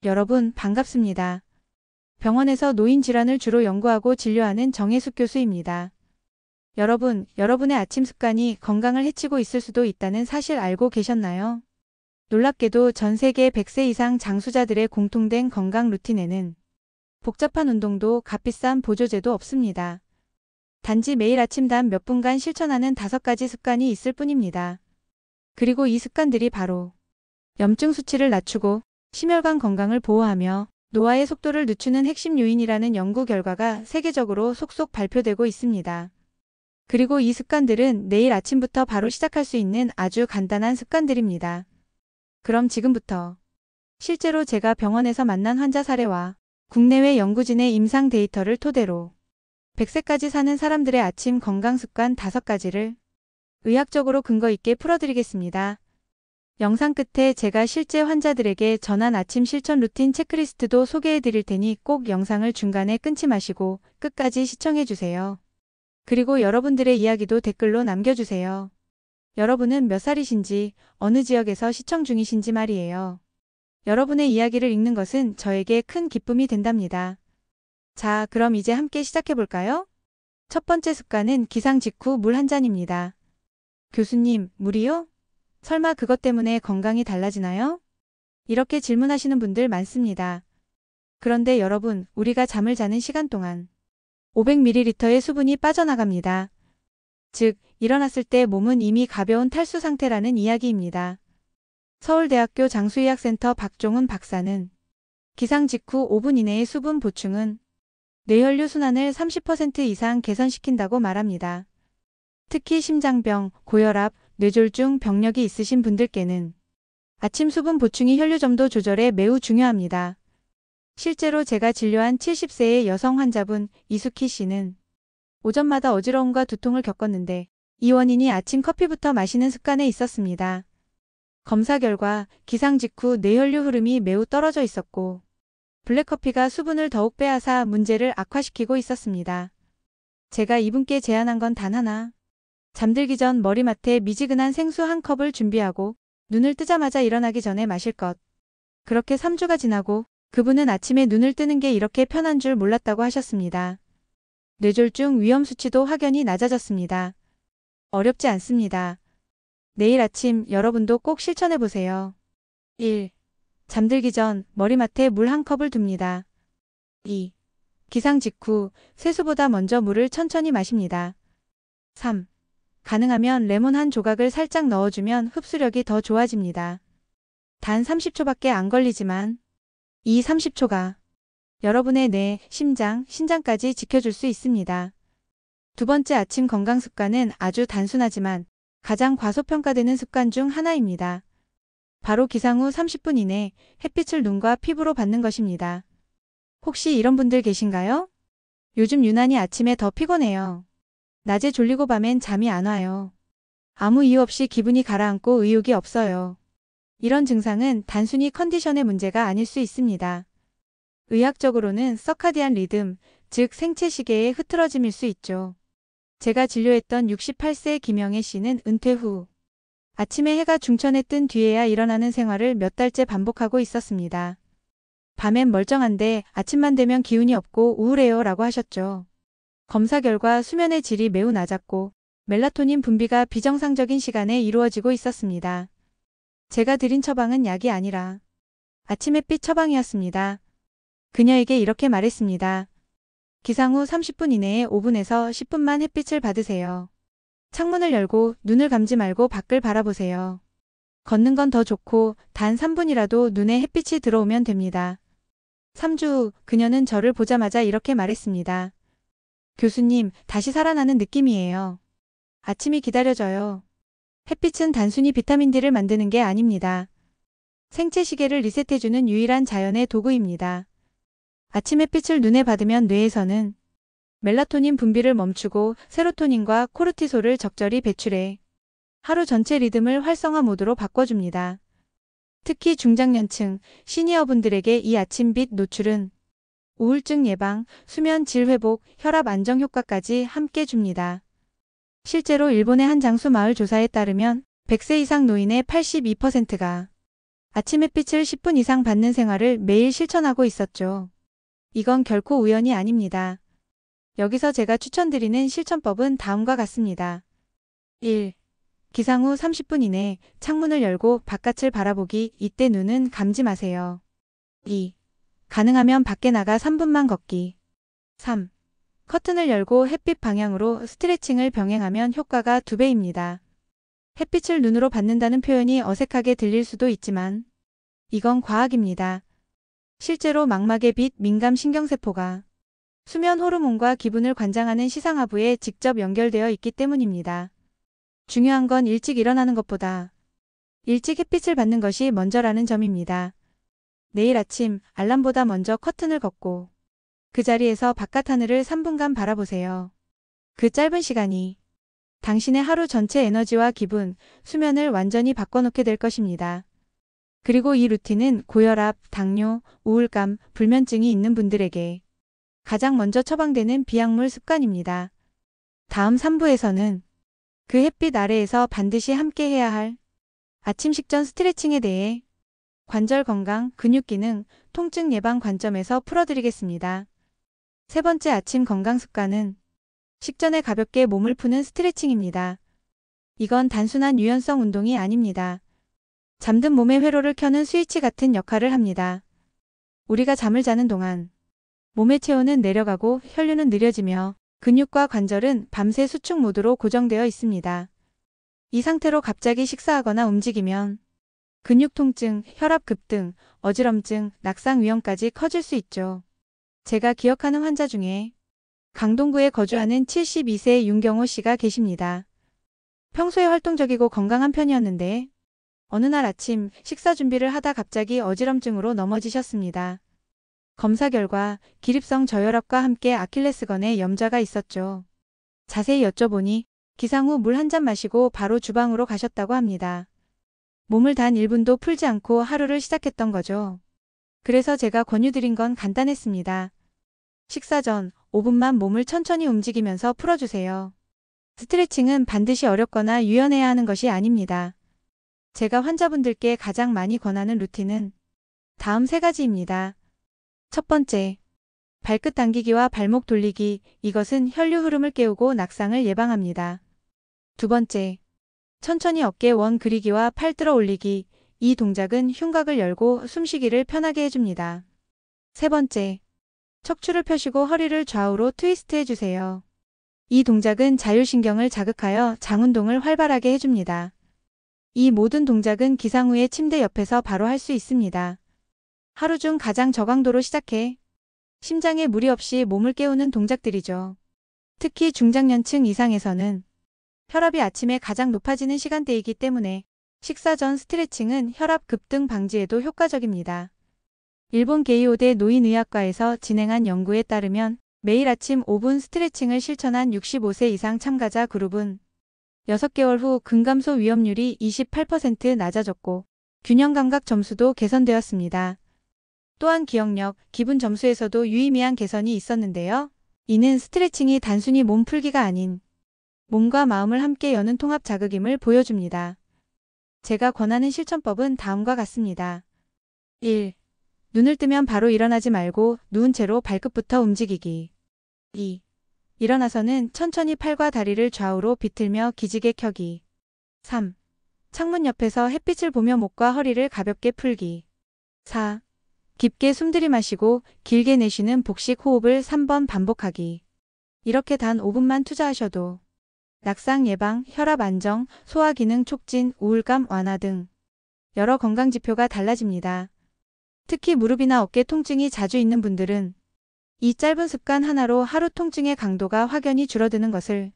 여러분 반갑습니다. 병원에서 노인 질환을 주로 연구하고 진료하는 정혜숙 교수입니다. 여러분, 여러분의 아침 습관이 건강을 해치고 있을 수도 있다는 사실 알고 계셨나요? 놀랍게도 전 세계 100세 이상 장수자들의 공통된 건강 루틴에는 복잡한 운동도 값비싼 보조제도 없습니다. 단지 매일 아침 단 몇 분간 실천하는 5가지 습관이 있을 뿐입니다. 그리고 이 습관들이 바로 염증 수치를 낮추고 심혈관 건강을 보호하며 노화의 속도를 늦추는 핵심 요인이라는 연구 결과가 세계적으로 속속 발표되고 있습니다. 그리고 이 습관들은 내일 아침부터 바로 시작할 수 있는 아주 간단한 습관들입니다. 그럼 지금부터 실제로 제가 병원에서 만난 환자 사례와 국내외 연구진의 임상 데이터를 토대로 100세까지 사는 사람들의 아침 건강 습관 5가지를 의학적으로 근거 있게 풀어드리겠습니다. 영상 끝에 제가 실제 환자들에게 전한 아침 실천 루틴 체크리스트도 소개해 드릴 테니 꼭 영상을 중간에 끊지 마시고 끝까지 시청해 주세요. 그리고 여러분들의 이야기도 댓글로 남겨주세요. 여러분은 몇 살이신지, 어느 지역에서 시청 중이신지 말이에요. 여러분의 이야기를 읽는 것은 저에게 큰 기쁨이 된답니다. 자, 그럼 이제 함께 시작해 볼까요? 첫 번째 습관은 기상 직후 물 한 잔입니다. 교수님, 물이요? 설마 그것 때문에 건강이 달라지나요? 이렇게 질문하시는 분들 많습니다. 그런데 여러분, 우리가 잠을 자는 시간 동안 500ml의 수분이 빠져나갑니다. 즉, 일어났을 때 몸은 이미 가벼운 탈수 상태라는 이야기입니다. 서울대학교 장수의학센터 박종훈 박사는 기상 직후 5분 이내의 수분 보충은 뇌혈류 순환을 30% 이상 개선시킨다고 말합니다. 특히 심장병, 고혈압, 뇌졸중 병력이 있으신 분들께는 아침 수분 보충이 혈류 점도 조절에 매우 중요합니다. 실제로 제가 진료한 70세의 여성 환자분 이수키 씨는 오전마다 어지러움과 두통을 겪었는데 이 원인이 아침 커피부터 마시는 습관에 있었습니다. 검사 결과 기상 직후 뇌혈류 흐름이 매우 떨어져 있었고 블랙커피가 수분을 더욱 빼앗아 문제를 악화시키고 있었습니다. 제가 이분께 제안한 건 단 하나. 잠들기 전 머리맡에 미지근한 생수 한 컵을 준비하고 눈을 뜨자마자 일어나기 전에 마실 것. 그렇게 3주가 지나고 그분은 아침에 눈을 뜨는 게 이렇게 편한 줄 몰랐다고 하셨습니다. 뇌졸중 위험 수치도 확연히 낮아졌습니다. 어렵지 않습니다. 내일 아침 여러분도 꼭 실천해 보세요. 1. 잠들기 전 머리맡에 물 한 컵을 둡니다. 2. 기상 직후 세수보다 먼저 물을 천천히 마십니다. 3. 가능하면 레몬 한 조각을 살짝 넣어주면 흡수력이 더 좋아집니다. 단 30초밖에 안 걸리지만 이 30초가 여러분의 뇌, 심장, 신장까지 지켜줄 수 있습니다. 두 번째 아침 건강 습관은 아주 단순하지만 가장 과소평가되는 습관 중 하나입니다. 바로 기상 후 30분 이내 햇빛을 눈과 피부로 받는 것입니다. 혹시 이런 분들 계신가요? 요즘 유난히 아침에 더 피곤해요. 낮에 졸리고 밤엔 잠이 안 와요. 아무 이유 없이 기분이 가라앉고 의욕이 없어요. 이런 증상은 단순히 컨디션의 문제가 아닐 수 있습니다. 의학적으로는 서카디안 리듬, 즉 생체 시계의 흐트러짐일 수 있죠. 제가 진료했던 68세 김영애 씨는 은퇴 후 아침에 해가 중천에 뜬 뒤에야 일어나는 생활을 몇 달째 반복하고 있었습니다. 밤엔 멀쩡한데 아침만 되면 기운이 없고 우울해요 라고 하셨죠. 검사 결과 수면의 질이 매우 낮았고 멜라토닌 분비가 비정상적인 시간에 이루어지고 있었습니다. 제가 드린 처방은 약이 아니라 아침 햇빛 처방이었습니다. 그녀에게 이렇게 말했습니다. 기상 후 30분 이내에 5분에서 10분만 햇빛을 받으세요. 창문을 열고 눈을 감지 말고 밖을 바라보세요. 걷는 건 더 좋고 단 3분이라도 눈에 햇빛이 들어오면 됩니다. 3주 후 그녀는 저를 보자마자 이렇게 말했습니다. 교수님, 다시 살아나는 느낌이에요. 아침이 기다려져요. 햇빛은 단순히 비타민 D를 만드는 게 아닙니다. 생체 시계를 리셋해주는 유일한 자연의 도구입니다. 아침 햇빛을 눈에 받으면 뇌에서는 멜라토닌 분비를 멈추고 세로토닌과 코르티솔을 적절히 배출해 하루 전체 리듬을 활성화 모드로 바꿔줍니다. 특히 중장년층, 시니어분들에게 이 아침빛 노출은 우울증 예방, 수면 질 회복, 혈압 안정 효과까지 함께 줍니다. 실제로 일본의 한 장수 마을 조사에 따르면 100세 이상 노인의 82%가 아침 햇빛을 10분 이상 받는 생활을 매일 실천하고 있었죠. 이건 결코 우연이 아닙니다. 여기서 제가 추천드리는 실천법은 다음과 같습니다. 1. 기상 후 30분 이내 창문을 열고 바깥을 바라보기. 이때 눈은 감지 마세요. 2. 가능하면 밖에 나가 3분만 걷기. 3. 커튼을 열고 햇빛 방향으로 스트레칭을 병행하면 효과가 2배입니다. 햇빛을 눈으로 받는다는 표현이 어색하게 들릴 수도 있지만 이건 과학입니다. 실제로 망막의 빛 민감 신경세포가 수면 호르몬과 기분을 관장하는 시상하부에 직접 연결되어 있기 때문입니다. 중요한 건 일찍 일어나는 것보다 일찍 햇빛을 받는 것이 먼저라는 점입니다. 내일 아침 알람보다 먼저 커튼을 걷고 그 자리에서 바깥 하늘을 3분간 바라보세요. 그 짧은 시간이 당신의 하루 전체 에너지와 기분, 수면을 완전히 바꿔놓게 될 것입니다. 그리고 이 루틴은 고혈압, 당뇨, 우울감, 불면증이 있는 분들에게 가장 먼저 처방되는 비약물 습관입니다. 다음 3부에서는 그 햇빛 아래에서 반드시 함께 해야 할 아침 식전 스트레칭에 대해 관절 건강, 근육 기능, 통증 예방 관점에서 풀어드리겠습니다. 세 번째 아침 건강 습관은 식전에 가볍게 몸을 푸는 스트레칭입니다. 이건 단순한 유연성 운동이 아닙니다. 잠든 몸의 회로를 켜는 스위치 같은 역할을 합니다. 우리가 잠을 자는 동안 몸의 체온은 내려가고 혈류는 느려지며 근육과 관절은 밤새 수축 모드로 고정되어 있습니다. 이 상태로 갑자기 식사하거나 움직이면 근육 통증, 혈압 급등, 어지럼증, 낙상 위험까지 커질 수 있죠. 제가 기억하는 환자 중에 강동구에 거주하는 72세 윤경호 씨가 계십니다. 평소에 활동적이고 건강한 편이었는데 어느 날 아침 식사 준비를 하다 갑자기 어지럼증으로 넘어지셨습니다. 검사 결과 기립성 저혈압과 함께 아킬레스건에 염좌가 있었죠. 자세히 여쭤보니 기상 후 물 한 잔 마시고 바로 주방으로 가셨다고 합니다. 몸을 단 1분도 풀지 않고 하루를 시작했던 거죠. 그래서 제가 권유드린 건 간단했습니다. 식사 전 5분만 몸을 천천히 움직이면서 풀어주세요. 스트레칭은 반드시 어렵거나 유연해야 하는 것이 아닙니다. 제가 환자분들께 가장 많이 권하는 루틴은 다음 3가지입니다. 첫 번째, 발끝 당기기와 발목 돌리기. 이것은 혈류 흐름을 깨우고 낙상을 예방합니다. 두 번째, 천천히 어깨 원 그리기와 팔 들어 올리기. 이 동작은 흉곽을 열고 숨쉬기를 편하게 해줍니다. 세 번째, 척추를 펴시고 허리를 좌우로 트위스트 해주세요. 이 동작은 자율신경을 자극하여 장운동을 활발하게 해줍니다. 이 모든 동작은 기상 후에 침대 옆에서 바로 할 수 있습니다. 하루 중 가장 저강도로 시작해 심장에 무리 없이 몸을 깨우는 동작들이죠. 특히 중장년층 이상에서는 혈압이 아침에 가장 높아지는 시간대이기 때문에 식사 전 스트레칭은 혈압 급등 방지에도 효과적입니다. 일본 게이오대 노인의학과에서 진행한 연구에 따르면 매일 아침 5분 스트레칭을 실천한 65세 이상 참가자 그룹은 6개월 후 근감소 위험률이 28% 낮아졌고 균형 감각 점수도 개선되었습니다. 또한 기억력, 기분 점수에서도 유의미한 개선이 있었는데요. 이는 스트레칭이 단순히 몸 풀기가 아닌 몸과 마음을 함께 여는 통합 자극임을 보여줍니다. 제가 권하는 실천법은 다음과 같습니다. 1. 눈을 뜨면 바로 일어나지 말고 누운 채로 발끝부터 움직이기. 2. 일어나서는 천천히 팔과 다리를 좌우로 비틀며 기지개 켜기. 3. 창문 옆에서 햇빛을 보며 목과 허리를 가볍게 풀기. 4. 깊게 숨 들이마시고 길게 내쉬는 복식 호흡을 3번 반복하기. 이렇게 단 5분만 투자하셔도 낙상 예방, 혈압 안정, 소화 기능 촉진, 우울감 완화 등 여러 건강 지표가 달라집니다. 특히 무릎이나 어깨 통증이 자주 있는 분들은 이 짧은 습관 하나로 하루 통증의 강도가 확연히 줄어드는 것을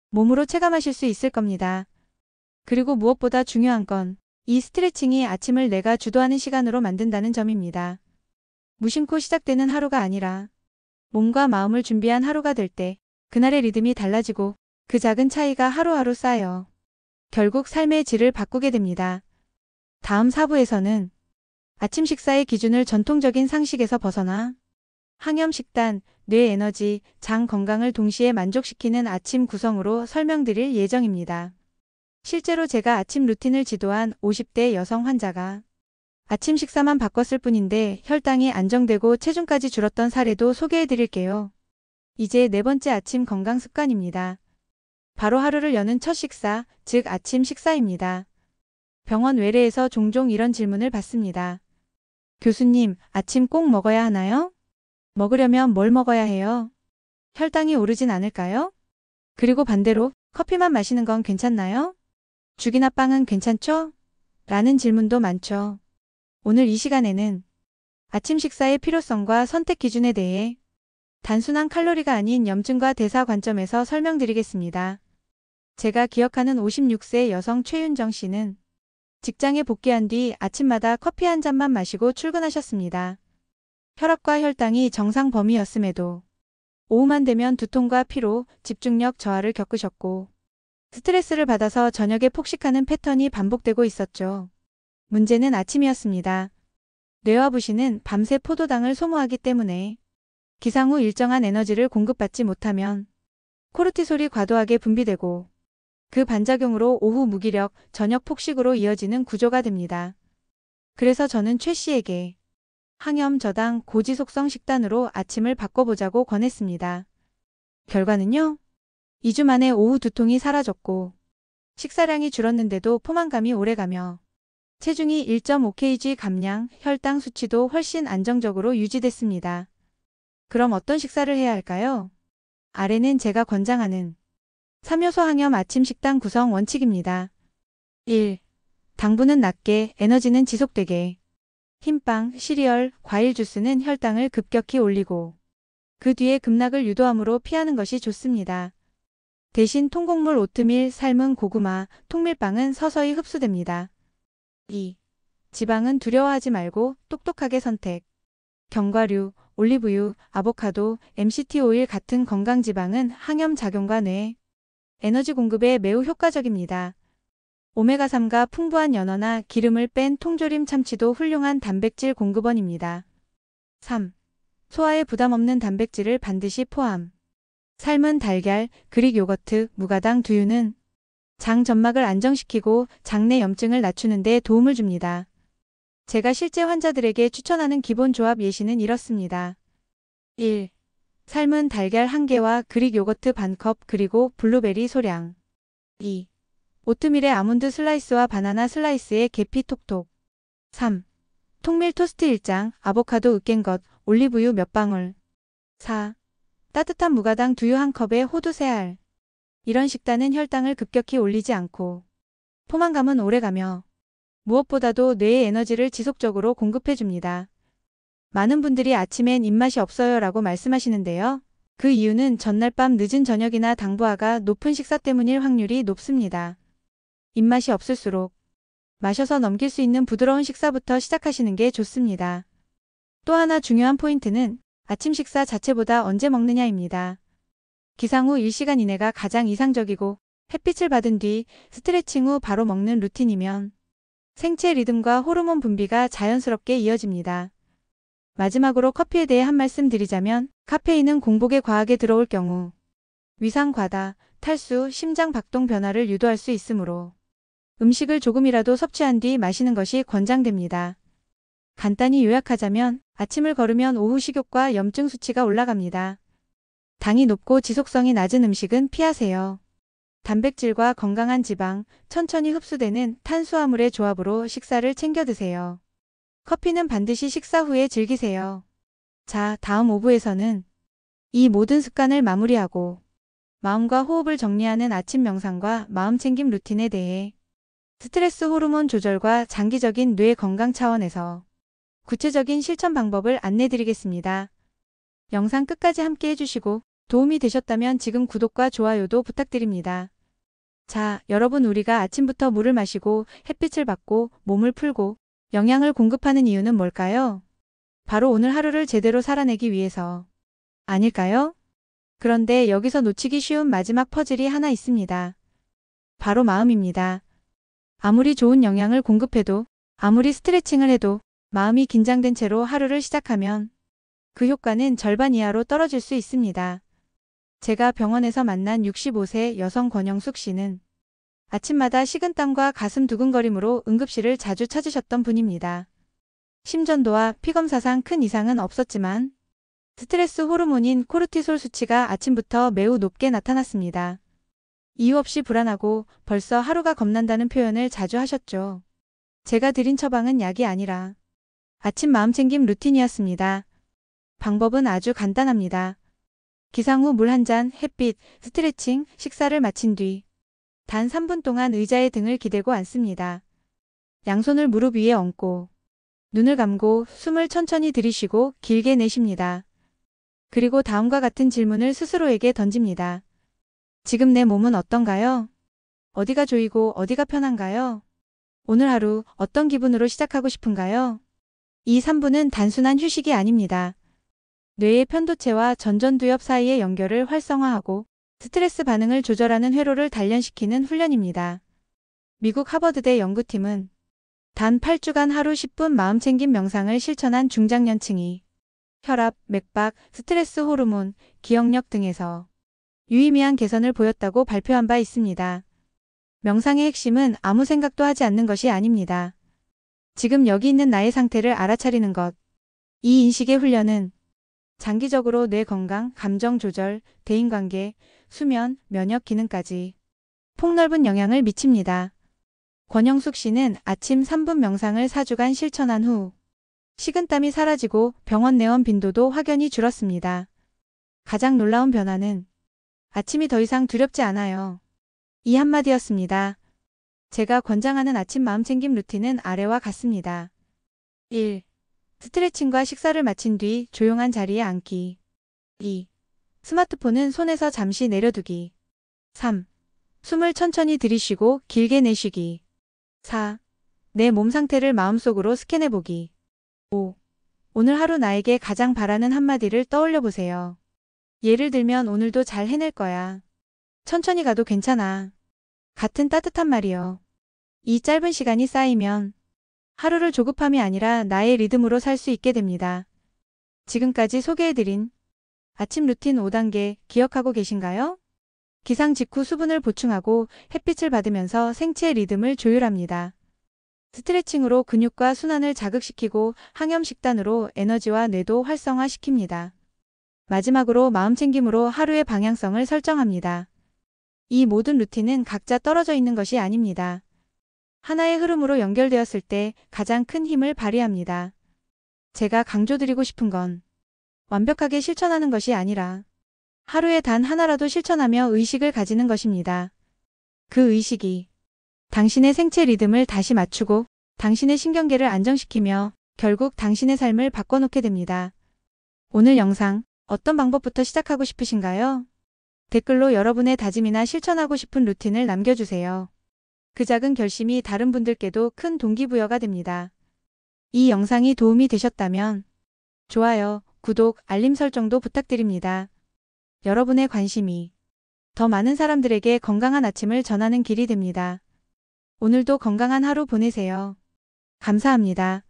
몸으로 체감하실 수 있을 겁니다. 그리고 무엇보다 중요한 건 이 스트레칭이 아침을 내가 주도하는 시간으로 만든다는 점입니다. 무심코 시작되는 하루가 아니라 몸과 마음을 준비한 하루가 될 때 그날의 리듬이 달라지고 그 작은 차이가 하루하루 쌓여 결국 삶의 질을 바꾸게 됩니다. 다음 4부에서는 아침 식사의 기준을 전통적인 상식에서 벗어나 항염 식단, 뇌 에너지, 장 건강을 동시에 만족시키는 아침 구성으로 설명드릴 예정입니다. 실제로 제가 아침 루틴을 지도한 50대 여성 환자가 아침 식사만 바꿨을 뿐인데 혈당이 안정되고 체중까지 줄었던 사례도 소개해 드릴게요. 이제 네 번째 아침 건강 습관입니다. 바로 하루를 여는 첫 식사, 즉 아침 식사입니다. 병원 외래에서 종종 이런 질문을 받습니다. 교수님, 아침 꼭 먹어야 하나요? 먹으려면 뭘 먹어야 해요? 혈당이 오르진 않을까요? 그리고 반대로 커피만 마시는 건 괜찮나요? 죽이나 빵은 괜찮죠? 라는 질문도 많죠. 오늘 이 시간에는 아침 식사의 필요성과 선택 기준에 대해 단순한 칼로리가 아닌 염증과 대사 관점에서 설명드리겠습니다. 제가 기억하는 56세 여성 최윤정 씨는 직장에 복귀한 뒤 아침마다 커피 한 잔만 마시고 출근하셨습니다. 혈압과 혈당이 정상 범위였음에도 오후만 되면 두통과 피로, 집중력 저하를 겪으셨고 스트레스를 받아서 저녁에 폭식하는 패턴이 반복되고 있었죠. 문제는 아침이었습니다. 뇌와 부신은 밤새 포도당을 소모하기 때문에 기상 후 일정한 에너지를 공급받지 못하면 코르티솔이 과도하게 분비되고 그 반작용으로 오후 무기력, 저녁 폭식으로 이어지는 구조가 됩니다. 그래서 저는 최 씨에게 항염 저당 고지속성 식단으로 아침을 바꿔보자고 권했습니다. 결과는요? 2주 만에 오후 두통이 사라졌고 식사량이 줄었는데도 포만감이 오래가며 체중이 1.5kg 감량, 혈당 수치도 훨씬 안정적으로 유지됐습니다. 그럼 어떤 식사를 해야 할까요? 아래는 제가 권장하는 3요소 항염 아침 식단 구성 원칙입니다. 1. 당분은 낮게, 에너지는 지속되게. 흰빵, 시리얼, 과일 주스는 혈당을 급격히 올리고 그 뒤에 급락을 유도하므로 피하는 것이 좋습니다. 대신 통곡물 오트밀, 삶은 고구마, 통밀빵은 서서히 흡수됩니다. 2. 지방은 두려워하지 말고 똑똑하게 선택. 견과류, 올리브유, 아보카도, MCT 오일 같은 건강지방은 항염 작용과 뇌, 에너지 공급에 매우 효과적입니다. 오메가3가 풍부한 연어나 기름을 뺀 통조림 참치도 훌륭한 단백질 공급원입니다. 3. 소화에 부담 없는 단백질을 반드시 포함. 삶은 달걀, 그릭 요거트, 무가당 두유는 장 점막을 안정시키고 장내 염증을 낮추는 데 도움을 줍니다. 제가 실제 환자들에게 추천하는 기본 조합 예시는 이렇습니다. 1. 삶은 달걀 1개와 그릭 요거트 반컵 그리고 블루베리 소량. 2. 오트밀에 아몬드 슬라이스와 바나나 슬라이스에 계피 톡톡. 3. 통밀 토스트 1장, 아보카도 으깬 것, 올리브유 몇 방울. 4. 따뜻한 무가당 두유 1컵에 호두 3알. 이런 식단은 혈당을 급격히 올리지 않고 포만감은 오래가며 무엇보다도 뇌에 에너지를 지속적으로 공급해줍니다. 많은 분들이 아침엔 입맛이 없어요 라고 말씀하시는데요. 그 이유는 전날 밤 늦은 저녁이나 당부하가 높은 식사 때문일 확률이 높습니다. 입맛이 없을수록 마셔서 넘길 수 있는 부드러운 식사부터 시작하시는 게 좋습니다. 또 하나 중요한 포인트는 아침 식사 자체보다 언제 먹느냐입니다. 기상 후 1시간 이내가 가장 이상적이고 햇빛을 받은 뒤 스트레칭 후 바로 먹는 루틴이면 생체 리듬과 호르몬 분비가 자연스럽게 이어집니다. 마지막으로 커피에 대해 한 말씀 드리자면 카페인은 공복에 과하게 들어올 경우 위상 과다, 탈수, 심장 박동 변화를 유도할 수 있으므로 음식을 조금이라도 섭취한 뒤 마시는 것이 권장됩니다. 간단히 요약하자면 아침을 거르면 오후 식욕과 염증 수치가 올라갑니다. 당이 높고 지속성이 낮은 음식은 피하세요. 단백질과 건강한 지방, 천천히 흡수되는 탄수화물의 조합으로 식사를 챙겨 드세요. 커피는 반드시 식사 후에 즐기세요. 자, 다음 5부에서는 이 모든 습관을 마무리하고 마음과 호흡을 정리하는 아침 명상과 마음챙김 루틴에 대해 스트레스 호르몬 조절과 장기적인 뇌 건강 차원에서 구체적인 실천 방법을 안내드리겠습니다. 영상 끝까지 함께 해주시고 도움이 되셨다면 지금 구독과 좋아요도 부탁드립니다. 자, 여러분 우리가 아침부터 물을 마시고 햇빛을 받고 몸을 풀고 영양을 공급하는 이유는 뭘까요? 바로 오늘 하루를 제대로 살아내기 위해서 아닐까요? 그런데 여기서 놓치기 쉬운 마지막 퍼즐이 하나 있습니다. 바로 마음입니다. 아무리 좋은 영양을 공급해도 아무리 스트레칭을 해도 마음이 긴장된 채로 하루를 시작하면 그 효과는 절반 이하로 떨어질 수 있습니다. 제가 병원에서 만난 65세 여성 권영숙 씨는 아침마다 식은땀과 가슴 두근거림으로 응급실을 자주 찾으셨던 분입니다. 심전도와 피검사상 큰 이상은 없었지만 스트레스 호르몬인 코르티솔 수치가 아침부터 매우 높게 나타났습니다. 이유 없이 불안하고 벌써 하루가 겁난다는 표현을 자주 하셨죠. 제가 드린 처방은 약이 아니라 아침 마음챙김 루틴이었습니다. 방법은 아주 간단합니다. 기상 후 물 한 잔, 햇빛, 스트레칭, 식사를 마친 뒤 단 3분 동안 의자에 등을 기대고 앉습니다. 양손을 무릎 위에 얹고 눈을 감고 숨을 천천히 들이쉬고 길게 내쉽니다. 그리고 다음과 같은 질문을 스스로에게 던집니다. 지금 내 몸은 어떤가요? 어디가 조이고 어디가 편한가요? 오늘 하루 어떤 기분으로 시작하고 싶은가요? 이 3분은 단순한 휴식이 아닙니다. 뇌의 편도체와 전전두엽 사이의 연결을 활성화하고 스트레스 반응을 조절하는 회로를 단련시키는 훈련입니다. 미국 하버드대 연구팀은 단 8주간 하루 10분 마음챙김 명상을 실천한 중장년층이 혈압, 맥박, 스트레스 호르몬, 기억력 등에서 유의미한 개선을 보였다고 발표한 바 있습니다. 명상의 핵심은 아무 생각도 하지 않는 것이 아닙니다. 지금 여기 있는 나의 상태를 알아차리는 것. 이 인식의 훈련은 장기적으로 뇌 건강, 감정 조절, 대인관계, 수면, 면역 기능까지 폭넓은 영향을 미칩니다. 권영숙 씨는 아침 3분 명상을 4주간 실천한 후 식은땀이 사라지고 병원 내원 빈도도 확연히 줄었습니다. 가장 놀라운 변화는 아침이 더 이상 두렵지 않아요. 이 한마디였습니다. 제가 권장하는 아침 마음챙김 루틴은 아래와 같습니다. 1. 스트레칭과 식사를 마친 뒤 조용한 자리에 앉기. 2. 스마트폰은 손에서 잠시 내려두기. 3. 숨을 천천히 들이쉬고 길게 내쉬기. 4. 내 몸 상태를 마음속으로 스캔해보기. 5. 오늘 하루 나에게 가장 바라는 한마디를 떠올려 보세요. 예를 들면 오늘도 잘 해낼 거야. 천천히 가도 괜찮아. 같은 따뜻한 말이요. 이 짧은 시간이 쌓이면 하루를 조급함이 아니라 나의 리듬으로 살 수 있게 됩니다. 지금까지 소개해드린 아침 루틴 5단계 기억하고 계신가요? 기상 직후 수분을 보충하고 햇빛을 받으면서 생체 리듬을 조율합니다. 스트레칭으로 근육과 순환을 자극시키고 항염식단으로 에너지와 뇌도 활성화시킵니다. 마지막으로 마음챙김으로 하루의 방향성을 설정합니다. 이 모든 루틴은 각자 떨어져 있는 것이 아닙니다. 하나의 흐름으로 연결되었을 때 가장 큰 힘을 발휘합니다. 제가 강조드리고 싶은 건 완벽하게 실천하는 것이 아니라 하루에 단 하나라도 실천하며 의식을 가지는 것입니다. 그 의식이 당신의 생체 리듬을 다시 맞추고 당신의 신경계를 안정시키며 결국 당신의 삶을 바꿔놓게 됩니다. 오늘 영상 어떤 방법부터 시작하고 싶으신가요? 댓글로 여러분의 다짐이나 실천하고 싶은 루틴을 남겨주세요. 그 작은 결심이 다른 분들께도 큰 동기부여가 됩니다. 이 영상이 도움이 되셨다면 좋아요, 구독, 알림 설정도 부탁드립니다. 여러분의 관심이 더 많은 사람들에게 건강한 아침을 전하는 길이 됩니다. 오늘도 건강한 하루 보내세요. 감사합니다.